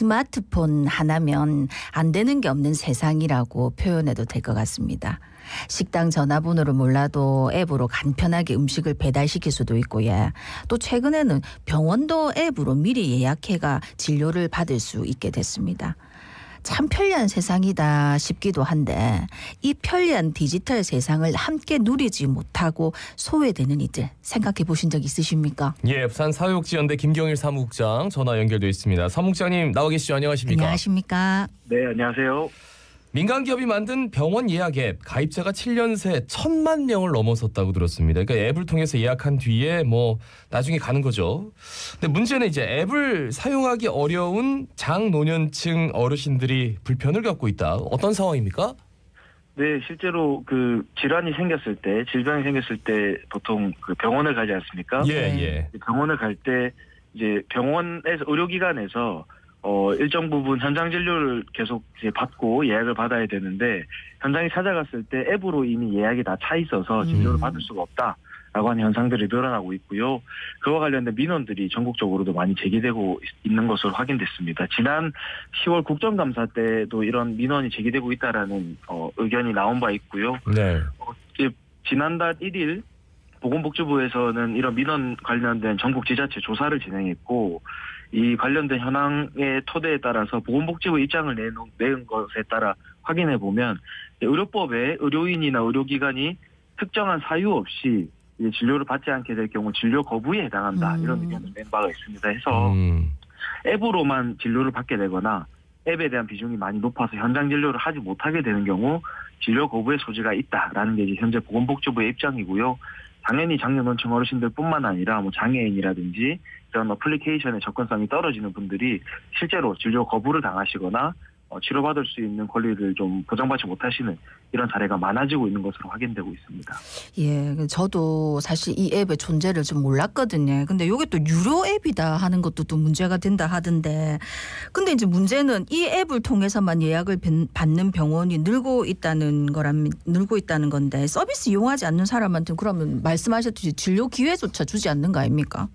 스마트폰 하나면 안 되는 게 없는 세상이라고 표현해도 될 것 같습니다. 식당 전화번호를 몰라도 앱으로 간편하게 음식을 배달시킬 수도 있고, 또 최근에는 병원도 앱으로 미리 예약해가 진료를 받을 수 있게 됐습니다. 참 편리한 세상이다 싶기도 한데 이 편리한 디지털 세상을 함께 누리지 못하고 소외되는 이들 생각해 보신 적 있으십니까? 예, 부산 사회복지연대 김경일 사무국장 전화 연결돼 있습니다. 사무국장님 나와 계시죠? 안녕하십니까? 안녕하십니까? 네, 안녕하세요. 민간 기업이 만든 병원 예약 앱 가입자가 7년 새 1,000만 명을 넘어섰다고 들었습니다. 그러니까 앱을 통해서 예약한 뒤에 나중에 가는 거죠. 근데 문제는 이제 앱을 사용하기 어려운 장노년층 어르신들이 불편을 겪고 있다. 어떤 상황입니까? 네, 실제로 질환이 생겼을 때, 질병이 생겼을 때 보통 병원을 가지 않습니까? 예. 병원을 갈 때 이제 병원에서 의료기관에서 일정 부분 현장 진료를 계속 이제 받고 예약을 받아야 되는데 현장에 찾아갔을 때 앱으로 이미 예약이 다 차 있어서 진료를 받을 수가 없다라고 하는 현상들이 늘어나고 있고요. 그와 관련된 민원들이 전국적으로도 많이 제기되고 있는 것으로 확인됐습니다. 지난 10월 국정감사 때도 이런 민원이 제기되고 있다라는 의견이 나온 바 있고요. 네. 지난달 1일 보건복지부에서는 이런 민원 관련된 전국 지자체 조사를 진행했고 이 관련된 현황의 토대에 따라서 보건복지부 입장을 내은 것에 따라 확인해 보면 의료법에 의료인이나 의료기관이 특정한 사유 없이 진료를 받지 않게 될 경우 진료 거부에 해당한다. 이런 의견을 낸 바가 있습니다. 해서 앱으로만 진료를 받게 되거나 앱에 대한 비중이 많이 높아서 현장 진료를 하지 못하게 되는 경우 진료 거부의 소지가 있다라는 게 이제 현재 보건복지부의 입장이고요. 당연히 장년노층 어르신들뿐만 아니라 장애인이라든지 이런 어플리케이션의 접근성이 떨어지는 분들이 실제로 진료 거부를 당하시거나 치료받을 수 있는 권리를 좀 보장받지 못하시는 이런 사례가 많아지고 있는 것으로 확인되고 있습니다. 예, 저도 사실 이 앱의 존재를 좀 몰랐거든요. 근데 이게 또 유료 앱이다 하는 것도 또 문제가 된다 하던데, 근데 이제 문제는 이 앱을 통해서만 예약을 받는 병원이 늘고 있다는 건데 서비스 이용하지 않는 사람한테는 그러면 말씀하셨듯이 진료 기회조차 주지 않는 거 아닙니까?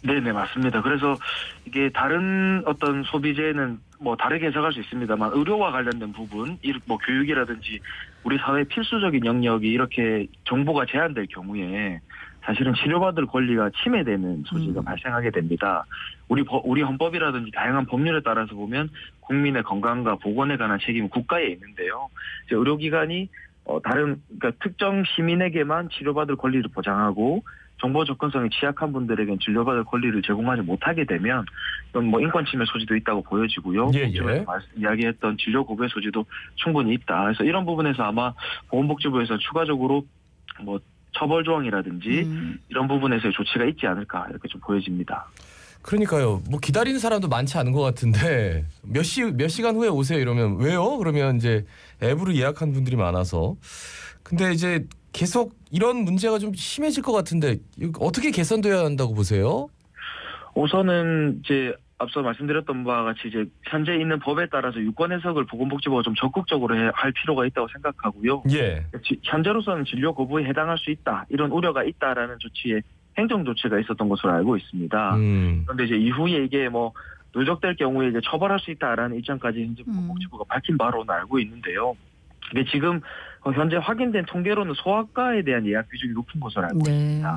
네, 맞습니다. 그래서 이게 다른 어떤 소비재는 다르게 해석할 수 있습니다만 의료와 관련된 부분, 교육이라든지 우리 사회의 필수적인 영역이 이렇게 정보가 제한될 경우에 사실은 치료받을 권리가 침해되는 소지가 발생하게 됩니다. 우리 헌법이라든지 다양한 법률에 따라서 보면 국민의 건강과 보건에 관한 책임은 국가에 있는데요. 이제 의료기관이 그러니까 특정 시민에게만 치료받을 권리를 보장하고 정보 접근성이 취약한 분들에게는 진료받을 권리를 제공하지 못하게 되면 이건 인권 침해 소지도 있다고 보여지고요. 이야기했던 진료 거부의 소지도 충분히 있다. 그래서 이런 부분에서 아마 보건복지부에서 추가적으로 처벌 조항이라든지 이런 부분에서의 조치가 있지 않을까 이렇게 좀 보여집니다. 그러니까요. 기다리는 사람도 많지 않은 것 같은데 몇 시간 후에 오세요 이러면 왜요? 그러면 이제 앱으로 예약한 분들이 많아서. 근데 이제 계속 이런 문제가 좀 심해질 것 같은데 어떻게 개선돼야 한다고 보세요? 우선은 이제 앞서 말씀드렸던 바와 같이 이제 현재 있는 법에 따라서 유권 해석을 보건복지부가 좀 적극적으로 할 필요가 있다고 생각하고요. 예. 현재로서는 진료 거부에 해당할 수 있다. 이런 우려가 있다라는 조치에 행정 조치가 있었던 것으로 알고 있습니다. 그런데 이제 이후에 이게 누적될 경우에 이제 처벌할 수 있다라는 입장까지 현재 보건복지부가 밝힌 바로는 알고 있는데요. 근데 지금 현재 확인된 통계로는 소아과에 대한 예약 비중이 높은 것으로 알고 있습니다.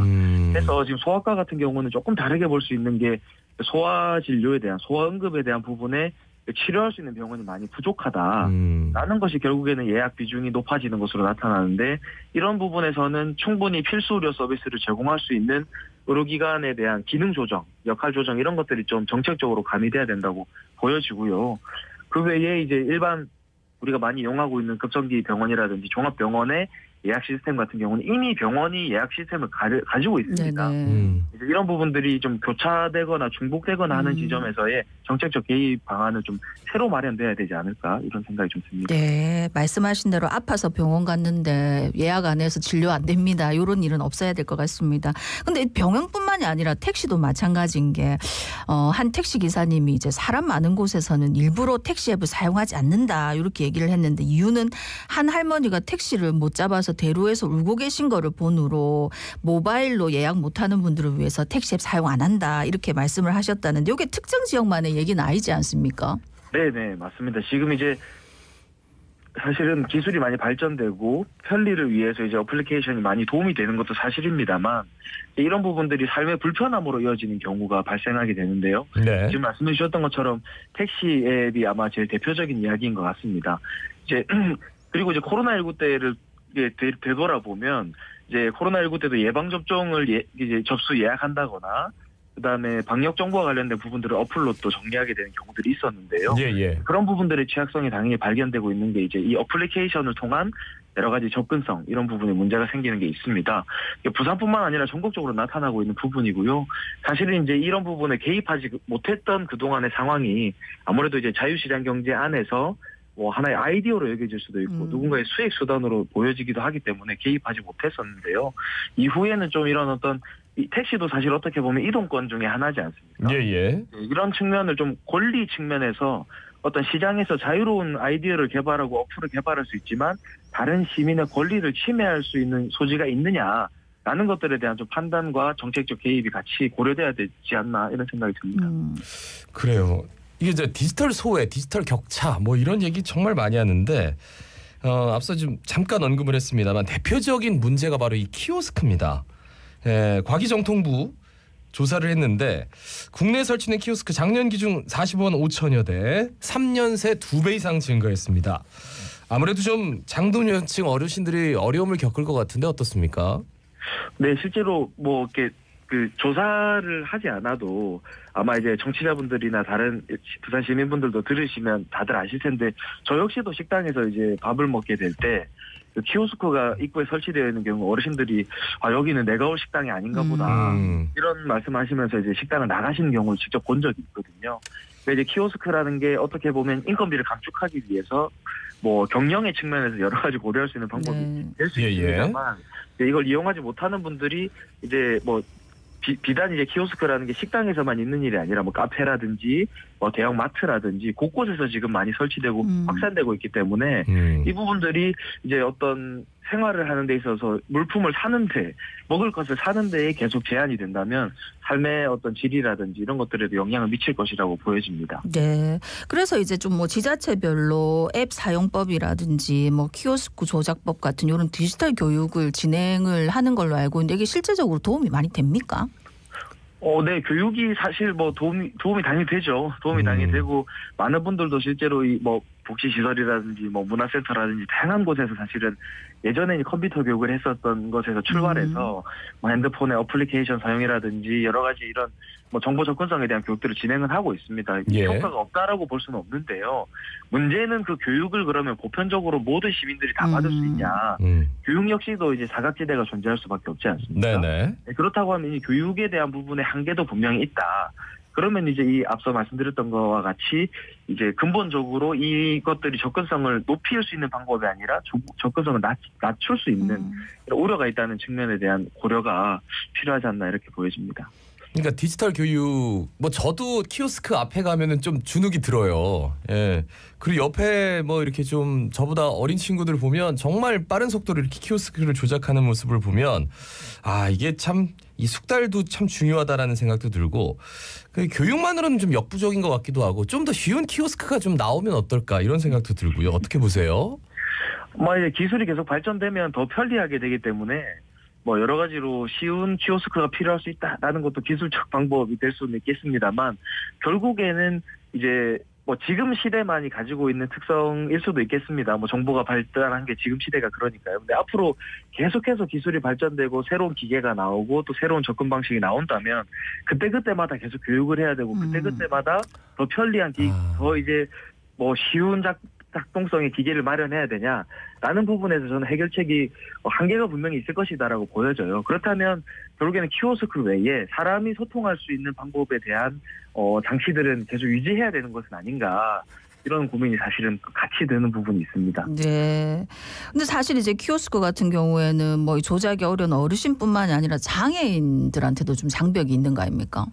그래서 지금 소아과 같은 경우는 조금 다르게 볼 수 있는 게 소아 진료에 대한 소아 응급에 대한 부분에 치료할 수 있는 병원이 많이 부족하다라는 것이 결국에는 예약 비중이 높아지는 것으로 나타나는데 이런 부분에서는 충분히 필수 의료 서비스를 제공할 수 있는 의료기관에 대한 기능 조정, 역할 조정 이런 것들이 좀 정책적으로 가미돼야 된다고 보여지고요. 그 외에 이제 일반 우리가 많이 이용하고 있는 급성기 병원이라든지 종합병원의 예약 시스템 같은 경우는 이미 병원이 예약 시스템을 가지고 있습니다. 이제 이런 부분들이 좀 교차되거나 중복되거나 하는 지점에서의 정책적 개입 방안을 좀 새로 마련돼야 되지 않을까 이런 생각이 좀 듭니다. 네, 말씀하신 대로 아파서 병원 갔는데 예약 안 해서 진료 안 됩니다. 이런 일은 없어야 될 것 같습니다. 근데 병원뿐만이 아니라 택시도 마찬가지인 게 한 택시 기사님이 이제 사람 많은 곳에서는 일부러 택시 앱을 사용하지 않는다 이렇게 얘기를 했는데 이유는 한 할머니가 택시를 못 잡아서 대로에서 울고 계신 거를 본으로 모바일로 예약 못하는 분들을 위해서 택시 앱 사용 안 한다 이렇게 말씀을 하셨다는데 이게 특정 지역만의 얘기는 아니지 않습니까? 네네, 맞습니다. 지금 이제 사실은 기술이 많이 발전되고 편리를 위해서 이제 어플리케이션이 많이 도움이 되는 것도 사실입니다만 이런 부분들이 삶의 불편함으로 이어지는 경우가 발생하게 되는데요. 네. 지금 말씀해 주셨던 것처럼 택시 앱이 아마 제일 대표적인 이야기인 것 같습니다. 이제 그리고 이제 코로나19 때를 되돌아보면 이제 코로나19 때도 예방 접종을 이제 접수 예약한다거나 그다음에 방역 정보와 관련된 부분들을 어플로 또 정리하게 되는 경우들이 있었는데요. 예. 그런 부분들의 취약성이 당연히 발견되고 있는 게 이제 이 어플리케이션을 통한 여러 가지 접근성 이런 부분에 문제가 생기는 게 있습니다. 부산뿐만 아니라 전국적으로 나타나고 있는 부분이고요. 사실은 이제 이런 부분에 개입하지 못했던 그동안의 상황이 아무래도 이제 자유시장 경제 안에서 뭐 하나의 아이디어로 여겨질 수도 있고 누군가의 수익 수단으로 보여지기도 하기 때문에 개입하지 못했었는데요. 이후에는 좀 이런 어떤 이 택시도 사실 어떻게 보면 이동권 중에 하나지 않습니까? 예. 이런 측면을 좀 권리 측면에서 어떤 시장에서 자유로운 아이디어를 개발하고 어플을 개발할 수 있지만 다른 시민의 권리를 침해할 수 있는 소지가 있느냐라는 것들에 대한 좀 판단과 정책적 개입이 같이 고려돼야 되지 않나 이런 생각이 듭니다. 그래요. 이게 이제 디지털 소외, 디지털 격차 뭐 이런 얘기 정말 많이 하는데 앞서 좀 잠깐 언급을 했습니다만 대표적인 문제가 바로 이 키오스크입니다. 과기정통부 조사를 했는데 국내에 설치된 키오스크 작년 기준 40원 5천여 대 3년 새 2배 이상 증가했습니다. 아무래도 좀 장동년층 어르신들이 어려움을 겪을 것 같은데 어떻습니까? 네, 실제로 뭐 이렇게 그 조사를 하지 않아도 아마 이제 정치자분들이나 다른 부산 시민분들도 들으시면 다들 아실 텐데 저 역시도 식당에서 이제 밥을 먹게 될 때 그 키오스크가 입구에 설치되어 있는 경우 어르신들이 여기는 내가 올 식당이 아닌가 보다 이런 말씀하시면서 이제 식당을 나가시는 경우를 직접 본 적이 있거든요. 그러니까 이제 키오스크라는 게 어떻게 보면 인건비를 감축하기 위해서 뭐 경영의 측면에서 여러 가지 고려할 수 있는 방법이 될 수 있습니다만 이걸 이용하지 못하는 분들이 이제 뭐 비단 이제 키오스크라는 게 식당에서만 있는 일이 아니라 뭐 카페라든지 뭐 대형 마트라든지 곳곳에서 지금 많이 설치되고 확산되고 있기 때문에 이 부분들이 이제 어떤 생활을 하는 데 있어서 물품을 사는데 먹을 것을 사는 데에 계속 제한이 된다면 삶의 어떤 질이라든지 이런 것들에도 영향을 미칠 것이라고 보여집니다. 네. 그래서 이제 좀 뭐 지자체별로 앱 사용법이라든지 뭐 키오스크 조작법 같은 이런 디지털 교육을 진행을 하는 걸로 알고 있는데 이게 실제적으로 도움이 많이 됩니까? 네, 교육이 사실 뭐 도움이 당연히 되죠. 도움이 당연히 되고 많은 분들도 실제로 이 뭐 복지시설이라든지 뭐 문화센터라든지 다양한 곳에서 사실은 예전에는 컴퓨터 교육을 했었던 것에서 출발해서 뭐 핸드폰의 어플리케이션 사용이라든지 여러 가지 이런 뭐 정보 접근성에 대한 교육들을 진행을 하고 있습니다. 효과가 없다라고 볼 수는 없는데요. 문제는 그 교육을 그러면 보편적으로 모든 시민들이 다 받을 수 있냐. 교육 역시도 이제 사각지대가 존재할 수밖에 없지 않습니까? 네네. 그렇다고 하면 이 교육에 대한 부분의 한계도 분명히 있다. 그러면 이제 이 앞서 말씀드렸던 거와 같이 이제 근본적으로 이것들이 접근성을 높일 수 있는 방법이 아니라 접근성을 낮출 수 있는 우려가 있다는 측면에 대한 고려가 필요하지 않나 이렇게 보여집니다. 그러니까 디지털 교육 뭐 저도 키오스크 앞에 가면은 좀 주눅이 들어요. 예. 그리고 옆에 뭐 이렇게 좀 저보다 어린 친구들 보면 정말 빠른 속도로 이렇게 키오스크를 조작하는 모습을 보면 이게 참 이 숙달도 참 중요하다라는 생각도 들고 그 교육만으로는 좀 역부족인 것 같기도 하고 좀 더 쉬운 키오스크가 좀 나오면 어떨까 이런 생각도 들고요. 어떻게 보세요? 뭐 이제 기술이 계속 발전되면 더 편리하게 되기 때문에 뭐 여러 가지로 쉬운 키오스크가 필요할 수 있다라는 것도 기술적 방법이 될 수는 있겠습니다만 결국에는 이제 뭐 지금 시대만이 가지고 있는 특성일 수도 있겠습니다. 뭐 정보가 발달한 게 지금 시대가 그러니까요. 근데 앞으로 계속해서 기술이 발전되고 새로운 기계가 나오고 또 새로운 접근 방식이 나온다면 그때그때마다 계속 교육을 해야 되고 그때그때마다 더 편리한 더 이제 뭐 쉬운 작동성의 기계를 마련해야 되냐라는 부분에서 저는 해결책이 한계가 분명히 있을 것이다라고 보여져요. 그렇다면 결국에는 키오스크 외에 사람이 소통할 수 있는 방법에 대한 장치들은 계속 유지해야 되는 것은 아닌가 이런 고민이 사실은 같이 드는 부분이 있습니다. 네. 근데 사실 이제 키오스크 같은 경우에는 뭐 조작이 어려운 어르신뿐만이 아니라 장애인들한테도 좀 장벽이 있는 거 아닙니까?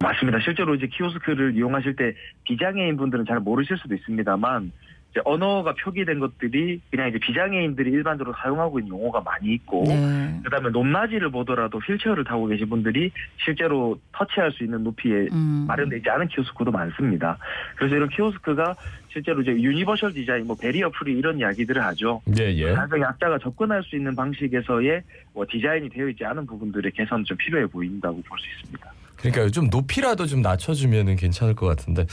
맞습니다. 실제로 이제 키오스크를 이용하실 때 비장애인 분들은 잘 모르실 수도 있습니다만 이제 언어가 표기된 것들이 그냥 이제 비장애인들이 일반적으로 사용하고 있는 용어가 많이 있고 네. 그다음에 높낮이를 보더라도 휠체어를 타고 계신 분들이 실제로 터치할 수 있는 높이에 마련되어 있지 않은 키오스크도 많습니다. 그래서 이런 키오스크가 실제로 이제 유니버셜 디자인, 뭐 베리어 프리 이런 이야기들을 하죠. 예. 다양한 약자가 접근할 수 있는 방식에서의 뭐 디자인이 되어 있지 않은 부분들의 개선은 좀 필요해 보인다고 볼 수 있습니다. 그러니까 좀 높이라도 좀 낮춰주면은 괜찮을 것 같은데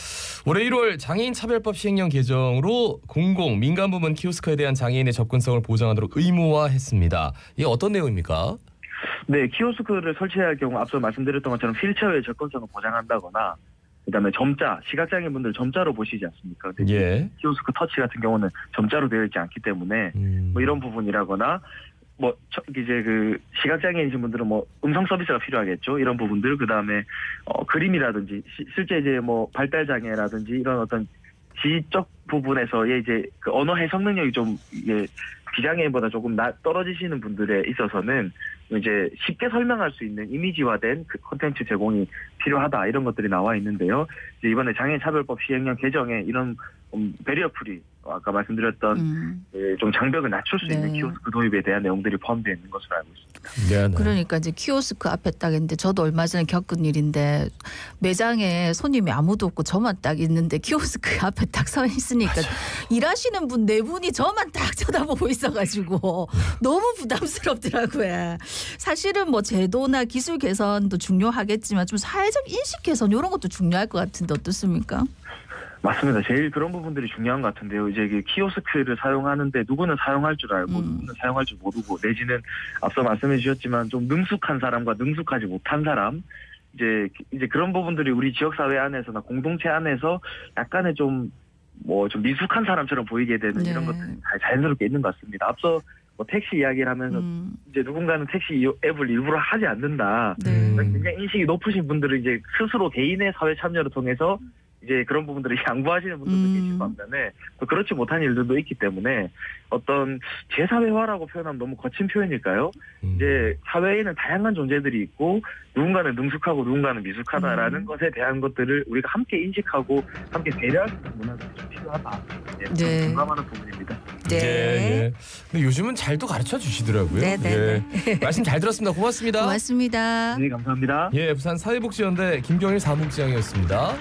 올해 1월 장애인 차별법 시행령 개정으로 공공 민간 부문 키오스크에 대한 장애인의 접근성을 보장하도록 의무화했습니다. 이게 어떤 내용입니까? 네, 키오스크를 설치할 경우 앞서 말씀드렸던 것처럼 휠체어의 접근성을 보장한다거나 그다음에 점자, 시각장애인분들 점자로 보시지 않습니까? 근데 예. 키오스크 터치 같은 경우는 점자로 되어 있지 않기 때문에 뭐 이런 부분이라거나 뭐 이제 그 시각장애인이신 분들은 뭐 음성 서비스가 필요하겠죠. 이런 부분들 그다음에 그림이라든지 실제 이제 뭐 발달 장애라든지 이런 어떤 지적 부분에서의 이제 그 언어 해석 능력이 좀 이게 비장애인보다 조금 떨어지시는 분들에 있어서는 이제 쉽게 설명할 수 있는 이미지화된 그 콘텐츠 제공이 필요하다 이런 것들이 나와 있는데요. 이제 이번에 장애인 차별법 시행령 개정에 이런 베리어 프리 아까 말씀드렸던 좀 장벽을 낮출 수 있는 키오스크 도입에 대한 내용들이 포함되어 있는 것으로 알고 있습니다. 네. 그러니까 이제 키오스크 앞에 딱 있는데 저도 얼마 전에 겪은 일인데 매장에 손님이 아무도 없고 저만 딱 있는데 키오스크 앞에 딱 서 있으니까 일하시는 분 네 분이 저만 딱 쳐다보고 있어가지고 너무 부담스럽더라고요. 사실은 뭐 제도나 기술 개선도 중요하겠지만 좀 사회적 인식 개선 이런 것도 중요할 것 같은데 어떻습니까? 맞습니다. 제일 그런 부분들이 중요한 것 같은데요. 이제 그 키오스크를 사용하는데 누구는 사용할 줄 알고 누구는 사용할 줄 모르고 내지는 앞서 말씀해 주셨지만 좀 능숙한 사람과 능숙하지 못한 사람 이제 그런 부분들이 우리 지역 사회 안에서나 공동체 안에서 약간의 좀 미숙한 사람처럼 보이게 되는 이런 것들이 자연스럽게 있는 것 같습니다. 앞서 뭐 택시 이야기를 하면서 이제 누군가는 택시 앱을 일부러 하지 않는다. 굉장히 인식이 높으신 분들은 이제 스스로 개인의 사회 참여를 통해서 이제 그런 부분들을 양보하시는 분들도 계실 반면에 또 그렇지 못한 일들도 있기 때문에 어떤 제사회화라고 표현하면 너무 거친 표현일까요? 이제 사회에는 다양한 존재들이 있고 누군가는 능숙하고 누군가는 미숙하다라는 것에 대한 것들을 우리가 함께 인식하고 함께 배려할 수 있는 문화가 좀 필요하다. 네. 공감하는 부분입니다. 네. 예. 근데 요즘은 잘도 가르쳐 주시더라고요. 네. 말씀 잘 들었습니다. 고맙습니다. 고맙습니다. 네, 감사합니다. 예, 부산 사회복지연대 김경일 사무국장이었습니다.